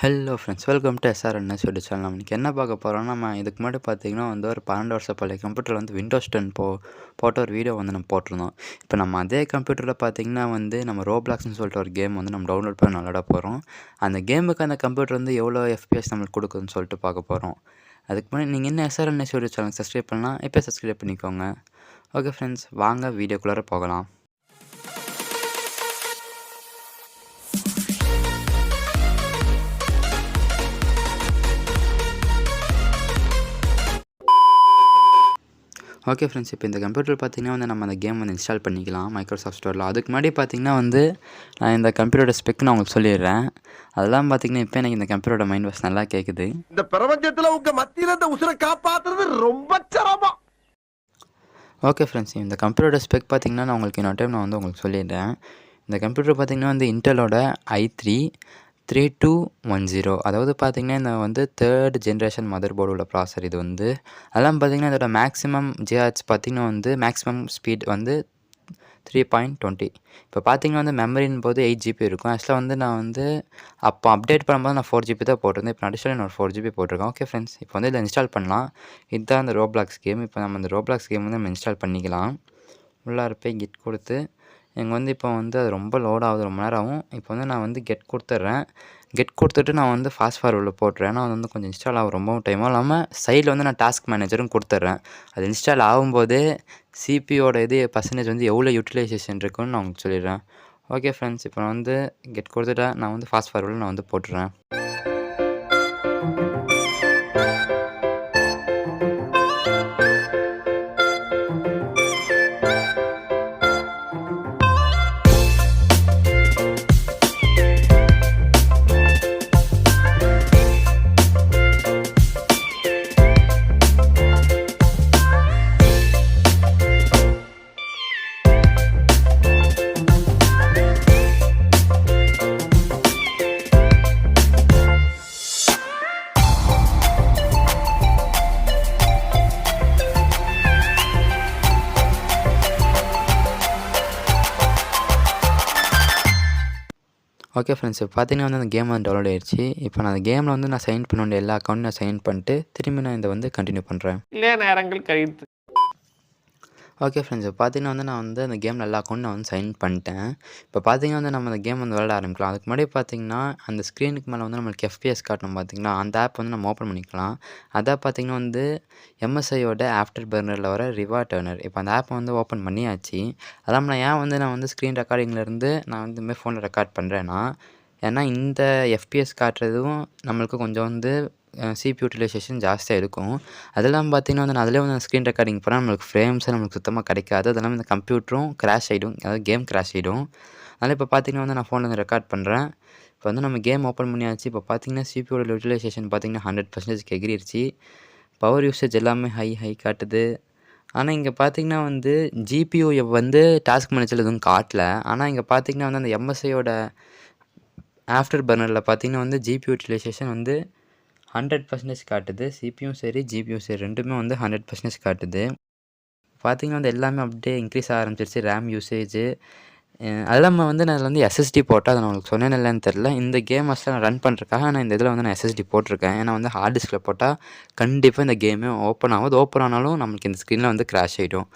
Hello friends, welcome to SRNS YouTube channel. நம்மளுக்கு என்ன பார்க்க போகிறோம்னா, நம்ம இதுக்கு முன்னாடி பார்த்தீங்கன்னா ஒரு 12 வருஷம் பழைய கம்ப்யூட்டரில் விண்டோஸ் 10 போட்ட ஒரு வீடியோ நம்ம போட்டிருந்தோம். இப்போ நம்ம அதே கம்ப்யூட்டரில் பார்த்தீங்கன்னா நம்ம ரோப்ளாக்ஸ்னு சொல்லிட்டு ஒரு கேம் நம்ம டவுன்லோட் பண்ணி விளாட போகிறோம். அந்த கேமுக்கு அந்த கம்ப்யூட்டர் எவ்வளோ எஃப்பிஎஸ் நம்மளுக்கு கொடுக்குதுன்னு சொல்லிட்டு பார்க்க போகிறோம். அதுக்கு முன்னாடி நீங்கள் என்ன எஸ்ஆர்என்எஸ் யூடியூப் சேனல் சப்ஸ்கிரைப் பண்ணலாம், இப்போ சப்ஸ்கிரைப் பண்ணிக்கோங்க. ஓகே ஃப்ரெண்ட்ஸ், வாங்க வீடியோக்குள்ளார போகலாம். ஓகே ஃப்ரெண்ட்ஸ், இப்போ இந்த கம்ப்யூட்டர் பார்த்திங்கன்னா நம்ம அந்த கேம் இன்ஸ்டால் பண்ணிக்கலாம் மைக்ரோசாஃப்ட் ஸ்டோரில். அதுக்கு முன்னாடி பார்த்திங்கன்னா நான் இந்த கம்ப்யூட்டரோட ஸ்பெக் நான் உங்களுக்கு சொல்லிடுறேன். அதெல்லாம் பார்த்திங்கன்னா இப்போ எனக்கு இந்த கம்ப்யூட்டரோட மைண்ட் வாய்ஸ் நல்லா கேட்குது. இந்த பிரபஞ்சத்தில் உங்கள் மத்தியில் இந்த உசுரை காப்பாற்றுறது ரொம்ப சிரமம். ஓகே ஃப்ரெண்ட்ஸ், இந்த கம்ப்யூட்டரோட ஸ்பெக் பார்த்திங்கன்னா நான் உங்களுக்கு இன்னொரு டைம் நான் உங்களுக்கு சொல்லிடுறேன். இந்த கம்ப்யூட்டர் பார்த்திங்கன்னா இன்டெலோட i3 3210, அதாவது பார்த்திங்கன்னா இந்த 3rd ஜென்ரேஷன் மதர் போர்டு உள்ள ப்ராசர். இது அதெல்லாம் பார்த்திங்கன்னா இதோட மேக்ஸிமம் ஜிஹெச் பார்த்திங்கன்னா மேக்ஸிமம் ஸ்பீட் 3.20. இப்போ பார்த்திங்கன்னா மெமரின் போது 8 GB இருக்கும். ஆக்சுவலாக நான் அப்போ அப்டேட் பண்ணும்போது நான் 4 GB தான் போட்டிருந்தேன். இப்போ அடிஷனல் நான் 4 GB போட்டிருக்கேன். ஓகே ஃப்ரெண்ட்ஸ், இப்போ இதில் இன்ஸ்டால் பண்ணலாம். இதுதான் அந்த ரோப்ளாக்ஸ் கேம். இப்போ நம்ம இந்த ரோப்ளாக்ஸ் கேம் நம்ம இன்ஸ்டால் பண்ணிக்கலாம். உள்ளார போய் கிட் கொடுத்து எங்கள் இப்போ அது ரொம்ப லோட் ஆகுது, ரொம்ப நேரம் ஆகும். இப்போ நான் கெட் கொடுத்துட்றேன். கெட் கொடுத்துட்டு நான் ஃபாஸ்ட் ஃபார்வர்டில் போட்டுறேன். நான் கொஞ்சம் இன்ஸ்டால் ஆகும் ரொம்ப டைமும் இல்லாமல் சைடில் நான் டாஸ்க் மேனேஜரும் கொடுத்துட்றேன். அது இன்ஸ்டால் ஆகும்போது சிபியோட பர்சன்டேஜ் எவ்வளோ யூட்டிலைசேஷன் இருக்குன்னு நான் உங்களுக்கு சொல்லிடுறேன். ஓகே ஃப்ரெண்ட்ஸ், இப்போ நான் கெட் கொடுத்துட்டா நான் ஃபாஸ்ட் ஃபார்வர்டில் நான் போட்டுறேன். ஓகே ஃப்ரெண்ட்ஸ், இப்போ பார்த்தீங்கன்னா அந்த கேம் டவுன்லோட் ஆயிடுச்சு. இப்போ நான் அந்த கேமில் நான் சைன் பண்ண வேண்டிய எல்லா அக்கௌண்ட்டும் நான் சைன் பண்ணிட்டு திரும்பி நான் இதை கண்டினியூ பண்ணுறேன். இல்லையா நேரங்கள் கழித்து. ஓகே ஃப்ரெண்ட்ஸ், இப்போ பார்த்தீங்கன்னா நான் அந்த கேமில் எல்லா அக்கௌண்ட்டும் நான் சைன் பண்ணிட்டேன். இப்போ பார்த்தீங்கன்னா நம்ம அந்த கேம் விளையாட ஆரம்பிக்கலாம். அதுக்கு முன்னாடி பார்த்தீங்கன்னா அந்த ஸ்க்ரீனுக்கு மேலே நம்மளுக்கு எஃப்பிஎஸ் காட்டணும். பார்த்தீங்கன்னா அந்த ஆப் நம்ம ஓப்பன் பண்ணிக்கலாம். அதான் பார்த்தீங்கன்னா எம்எஸ்ஐயோட ஆஃப்டர் பர்னரில் வர ரிவார்ட் டர்னர். இப்போ அந்த ஆப்பை ஓப்பன் பண்ணியாச்சு. அதான் நான் ஏன் நான் ஸ்க்ரீன் ரெக்கார்டிங்லேருந்து நான் இதுமாதிரி ஃபோனில் ரெக்கார்ட் பண்ணுறேன்னா, ஏன்னா இந்த எஃப்பிஎஸ் காட்டுறதும் நம்மளுக்கு கொஞ்சம் சிபி யூட்டிலைசேஷன் ஜாஸ்தியாக இருக்கும். அதெல்லாம் பார்த்திங்கன்னா நான் அதிலே ஸ்க்ரீன் ரெக்கார்டிங் பண்ணால் நம்மளுக்கு ஃப்ரேம்ஸை நம்மளுக்கு சுத்தமாக கிடைக்காது. அதெல்லாம் இந்த கம்ப்யூட்டரும் கிராஷ் ஆகிடும், அதாவது கேம் கிராஷ் ஆகிடும். அதனால் இப்போ பார்த்திங்கன்னா நான் ஃபோனில் ரெக்கார்ட் பண்ணுறேன். இப்போ நம்ம கேம் ஓப்பன் பண்ணியாச்சு. இப்போ பார்த்திங்கன்னா சிபியோட யூட்டிலைசேஷன் பார்த்திங்கன்னா 100% எகிரிடுச்சு. பவர் யூசேஜ் எல்லாமே ஹை காட்டுது. ஆனால் இங்கே பார்த்திங்கன்னா ஜிபியூ டாஸ்க் மேனேஜரில் எதுவும் காட்டல. ஆனால் இங்கே பார்த்திங்கன்னா அந்த எம்எஸ்ஐயோட ஆஃப்டர் பர்னரில் பார்த்திங்கன்னா ஜிபி யூட்டிலைசேஷன் 100% காட்டுது. சிபியும் சரி ஜிபியும் சரி ரெண்டுமே 100% காட்டுது. பார்த்திங்கன்னா எல்லாமே அப்படியே இன்க்ரீஸ் ஆக ஆரம்பிச்சிருச்சு. ரேம் யூசேஜு அதெல்லாம் நான் அதில் எஸ்எஸ்டி போட்டால் அதை நான் உங்களுக்கு சொன்னேன்னு இல்லைன்னு தெரில. இந்த கேம் நான் ரன் பண்ணுறதுக்காக நான் இந்த இதில் நான் எஸ்எஸ்டி போட்டிருக்கேன். ஏன்னா ஹார்ட் டிஸ்கில் போட்டால் கண்டிப்பாக இந்த கேமே ஓப்பன் ஆகுது. ஓப்பன் ஆனாலும் நம்மளுக்கு இந்த ஸ்க்ரீனில் கிராஷ் ஆகிடும்.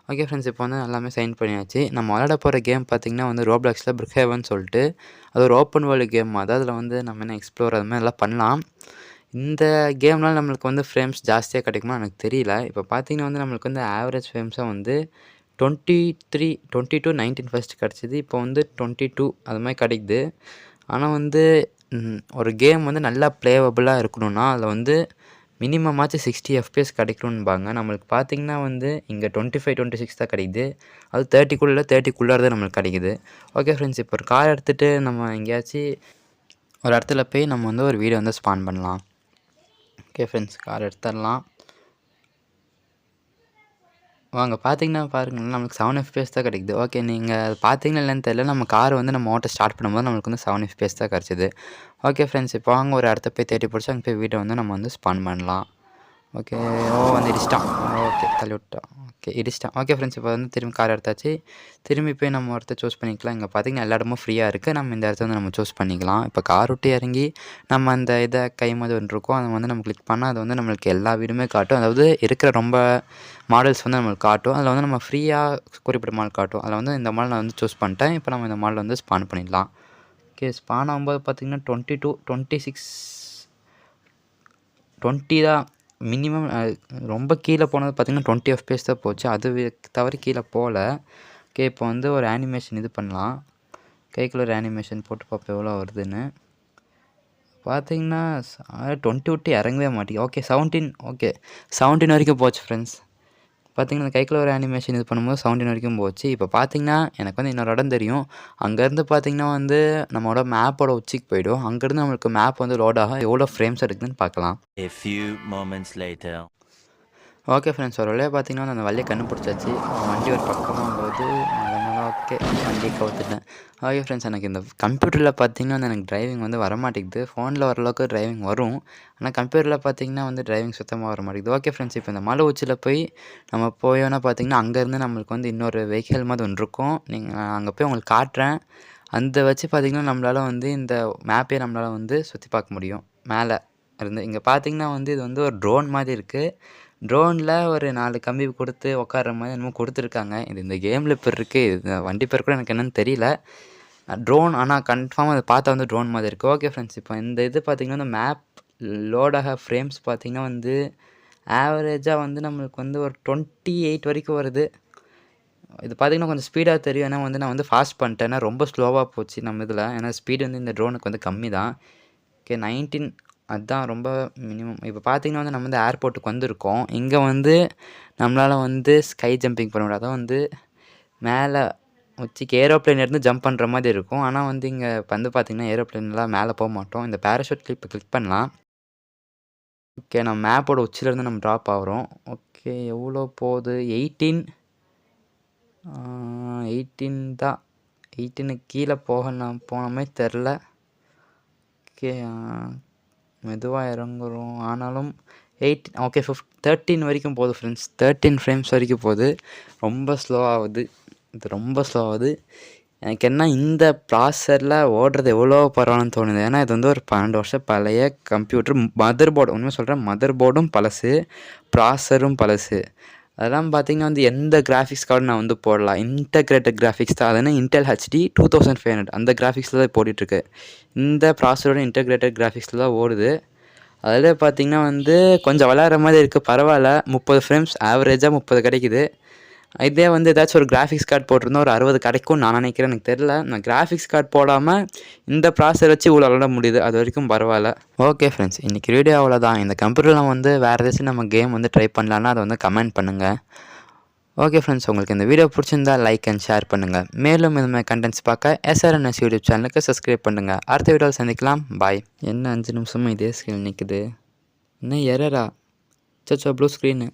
ஓகே ஃப்ரெண்ட்ஸ், இப்போ எல்லாமே சைன் பண்ணியாச்சு. நம்ம விளையாட போகிற கேம் பார்த்திங்கன்னா ரோப்ளாக்ஸில் ப்ரூக்ஹேவன் சொல்லிட்டு அது ஒரு ஓப்பன் வேர்ல்டு கேம். அதாவது அதில் நம்ம என்ன எக்ஸ்ப்ளோர் அது மாதிரி எல்லாம் பண்ணலாம். இந்த கேம்னால் நம்மளுக்கு ஃப்ரேம்ஸ் ஜாஸ்தியாக கிடைக்குமா எனக்கு தெரியல. இப்போ பார்த்திங்கன்னா நம்மளுக்கு ஆவரேஜ் ஃப்ரேம்ஸாக 23, 22, 19 ஃபஸ்ட்டு கிடச்சிது. இப்போ 22 அது மாதிரி கிடைக்குது. ஆனால் ஒரு கேம் நல்லா ப்ளேவபுளாக இருக்கணும்னா அதில் மினிமமாச்சும் 60 FPS கிடைக்கணும்பாங்க. நம்மளுக்கு பார்த்திங்கன்னா இங்கே 25, 26 தான் கிடைக்குது. அது 30க்குள்ளே தான் நம்மளுக்கு கிடைக்குது. ஓகே ஃப்ரெண்ட்ஸ், இப்போ ஒரு கார் எடுத்துகிட்டு நம்ம எங்கேயாச்சும் ஒரு இடத்துல போய் நம்ம ஒரு வீடியோ ஸ்பான் பண்ணலாம். ஓகே ஃப்ரெண்ட்ஸ், கார் எடுத்துடலாம் வாங்க. பார்த்தீங்கன்னா பாருங்கள், நம்மளுக்கு 7 FPS தான் கிடைக்குது. ஓகே, நீங்கள் அது பார்த்தீங்கன்னா இல்லைன்னு தெரியல. நம்ம கார் நம்ம ஓட்ட ஸ்டார்ட் பண்ணும்போது நம்மளுக்கு 7 FPS தான் கிடச்சிது. ஓகே ஃப்ரெண்ட்ஸ், இப்போ வாங்க ஒரு இடத்த போய் தேடி பிடிச்சி அங்கே போய் வீட்டை நம்ம ஸ்பான் பண்ணலாம். ஓகே. வந்து இடிச்சிட்டான். ஓகே தள்ளி விட்டான். ஓகே இடிச்சிட்டான். ஓகே ஃப்ரெண்ட்ஸ், இப்போ வந்து திரும்பி கார் எடுத்தாச்சு. திரும்பி போய் நம்ம ஒரு இடத்த சூஸ் பண்ணிக்கலாம். இங்கே பார்த்தீங்கன்னா எல்லா இடமும் ஃப்ரீயாக இருக்குது. நம்ம இந்த இடத்த வந்து நம்ம சூஸ் பண்ணிக்கலாம். இப்போ கார் விட்டு இறங்கி நம்ம அந்த இதை கைமது ஒன்று இருக்கும், அதை வந்து நம்ம கிளிக் பண்ணால் அது வந்து நம்மளுக்கு எல்லா வீடுமே காட்டும். அதாவது இருக்கிற ரொம்ப மாடல்ஸ் வந்து நம்மளுக்கு காட்டும். அதில் வந்து நம்ம ஃப்ரீயாக குறிப்பிட்ட மாடல் காட்டும். அதில் வந்து இந்த மாடல் நான் வந்து சூஸ் பண்ணிட்டேன். இப்போ நம்ம இந்த மாடல் வந்து ஸ்பான் பண்ணிடலாம். ஓகே, ஸ்பான் ஆகும்போது பார்த்திங்கன்னா 22, 26, 20 தான் மினிமம். ரொம்ப கீழே போனது பார்த்திங்கன்னா 20 FPS தான் போச்சு. அது தவிர கீழே போகல. ஓகே, இப்போ வந்து ஒரு அனிமேஷன் இது பண்ணலாம். கைக்குள்ள ஒரு அனிமேஷன் போட்டு பார்ப்போம் எவ்வளோ வருதுன்னு. பார்த்திங்கன்னா 20 விட்டு இறங்கவே மாட்டேங்குது. ஓகே 17. ஓகே 17 வரைக்கும் போச்சு ஃப்ரெண்ட்ஸ். பார்த்திங்கன்னா அந்த கைக்குள்ள ஒரு அனிமேஷன் இது பண்ணும்போது 17 வரைக்கும் போச்சு. இப்போ பார்த்திங்கன்னா எனக்கு வந்து இன்னொரு இடம் தெரியும். அங்கேருந்து பார்த்திங்கன்னா வந்து நம்மளோட மேப்போட உச்சிக்கு போய்டும். அங்கேருந்து நம்மளுக்கு மேப் வந்து லோட் ஆக எவ்வளோ ஃப்ரேம்ஸ் எடுக்குதுன்னு பார்க்கலாம். A few moments later. Okay friends, ஒரு வழியாக பார்த்திங்கன்னா அந்த வழியை கண்டுபிடிச்சாச்சு. வண்டி ஒரு பக்கமாக போகுது. ஓகே வண்டியை கவுத்துட்டேன். ஓகே ஃப்ரெண்ட்ஸ், எனக்கு இந்த கம்ப்யூட்டரில் பார்த்திங்கன்னா வந்து எனக்கு டிரைவிங் வந்து வரமாட்டேங்குது. ஃபோனில் ஓரளவுக்கு டிரைவிங் வரும், ஆனால் கம்ப்யூட்டரில் பார்த்திங்கன்னா வந்து டிரைவிங் சுத்தமாக வர மாட்டேங்குது. ஓகே ஃப்ரெண்ட்ஸ், இப்போ இந்த மலை உச்சியில் போய் நம்ம போயோன்னா பார்த்திங்கன்னா அங்கேருந்து நம்மளுக்கு வந்து இன்னொரு வெஹிக்கிள் மாதிரி ஒன்று இருக்கும். நீங்கள் அங்கே போய் உங்களுக்கு காட்டுறேன். அந்த வச்சு பார்த்திங்கன்னா நம்மளால் வந்து இந்த மேப்பே நம்மளால் வந்து சுற்றி பார்க்க முடியும் மேலே இருந்து. இங்கே பார்த்திங்கன்னா வந்து இது வந்து ஒரு ட்ரோன் மாதிரி இருக்குது. ட்ரோனில் ஒரு 4 கம்பி கொடுத்து உட்கார்ற மாதிரி என்னமோ கொடுத்துருக்காங்க. இது இந்த கேமில் இப்போ இருக்குது. இது வண்டி பேர் கூட எனக்கு என்னென்னு தெரியல. ட்ரோன் ஆனால் கன்ஃபார்மாக அதை பார்த்தா வந்து ட்ரோன் மாதிரி இருக்குது. ஓகே ஃப்ரெண்ட்ஸ், இப்போ இந்த இது பார்த்திங்கன்னா இந்த மேப் லோடாக ஃப்ரேம்ஸ் பார்த்திங்கன்னா வந்து ஆவரேஜாக வந்து நம்மளுக்கு வந்து ஒரு 28 வரைக்கும் வருது. இது பார்த்திங்கன்னா கொஞ்சம் ஸ்பீடாக தெரியும். ஏன்னா வந்து நான் வந்து ஃபாஸ்ட் பண்ணிட்டேன். ஏன்னா ரொம்ப ஸ்லோவாக போச்சு நம்ம இதில். ஏன்னா ஸ்பீடு வந்து இந்த ட்ரோனுக்கு வந்து கம்மி தான். ஓகே 19 அதுதான் ரொம்ப மினிமம். இப்போ பார்த்திங்கன்னா வந்து நம்ம வந்து ஏர்போர்ட்டுக்கு வந்திருக்கோம். இங்கே வந்து நம்மளால் வந்து ஸ்கை ஜம்பிங் பண்ண முடியாது. அதான் வந்து மேலே உச்சிக்கு ஏரோப்ளேன் இருந்து ஜம்ப் பண்ணுற மாதிரி இருக்கும். ஆனால் வந்து இங்கே வந்து பார்த்திங்கன்னா ஏரோப்ளேன்லாம் மேலே போக மாட்டோம். இந்த பேராஷூட் இப்போ கிளிக் பண்ணலாம். ஓகே, நம்ம மேப்போட உச்சிலேருந்து நம்ம ட்ராப் ஆகிறோம். ஓகே, எவ்வளோ போகுது? 18 தான். 18 கீழே போனமே தெரில. ஓகே, மெதுவாக இறங்குறோம். ஆனாலும் 18 ஓகே 13 வரைக்கும் போகுது ஃப்ரெண்ட்ஸ். 13 ஃப்ரேம்ஸ் வரைக்கும் போகுது. ரொம்ப ஸ்லோ ஆகுது. இது ரொம்ப ஸ்லோ ஆகுது. எனக்கு என்ன இந்த ப்ராசரில் ஓடுறது எவ்வளோ பரவாயில்லன்னு தோணுது. ஏன்னா இது வந்து ஒரு 12 வருஷம் பழைய கம்ப்யூட்டர். மதர் போர்டு உண்மையாக சொல்கிறேன், மதர் போர்டும் பழசு, ப்ராசரும் பழசு. அதெல்லாம் பார்த்திங்கன்னா வந்து எந்த கிராஃபிக்ஸ் கார்டு நான் வந்து போடலாம். இன்டகிரேட்டட் கிராஃபிக்ஸ் தான். அதுனா இன்டெல் HD 2500 அந்த கிராஃபிக்ஸில் தான் போட்டுட்ருக்கு. இந்த ப்ராசரோட இன்டகிரேட்டட் கிராஃபிக்ஸில் தான் ஓடுது. அதில் பார்த்திங்கன்னா வந்து கொஞ்சம் விளையாடுற மாதிரி இருக்குது. பரவாயில்ல, 30 ஃப்ரேம்ஸ் ஆவரேஜாக 30 கிடைக்குது. இதே வந்து ஏதாச்சும் ஒரு கிராஃபிக்ஸ் கார்டு போட்டிருந்தா ஒரு 60 கிடைக்கும் நான் நினைக்கிறேன். எனக்கு தெரில. நான் கிராஃபிக்ஸ் கார்டு போடாமல் இந்த ப்ராசர் வச்சு இவ்வளோ விளாட முடியுது. அது வரைக்கும் பரவாயில்ல. ஓகே ஃப்ரெண்ட்ஸ், இன்றைக்கி வீடியோ அவ்வளோதான். இந்த கம்ப்யூட்டரில் வந்து வேறு ஏதாச்சும் நம்ம கேம் வந்து ட்ரை பண்ணலான்னா அதை வந்து கமெண்ட் பண்ணுங்கள். ஓகே ஃப்ரெண்ட்ஸ், உங்களுக்கு இந்த வீடியோ பிடிச்சிருந்தா லைக் அண்ட் ஷேர் பண்ணுங்கள். மேலும் இது மாதிரி கண்டென்ட்ஸ் பார்க்க SRNS யூடியூப் சேனலுக்கு சப்ஸ்கிரைப் பண்ணுங்கள். அடுத்த வீடியோவில் சந்திக்கலாம். பாய். என்ன 5 நிமிஷமும் இதே ஸ்க்ரீன் நிற்குது? என்ன எரரா? சச்சோ ப்ளூ ஸ்க்ரீனு.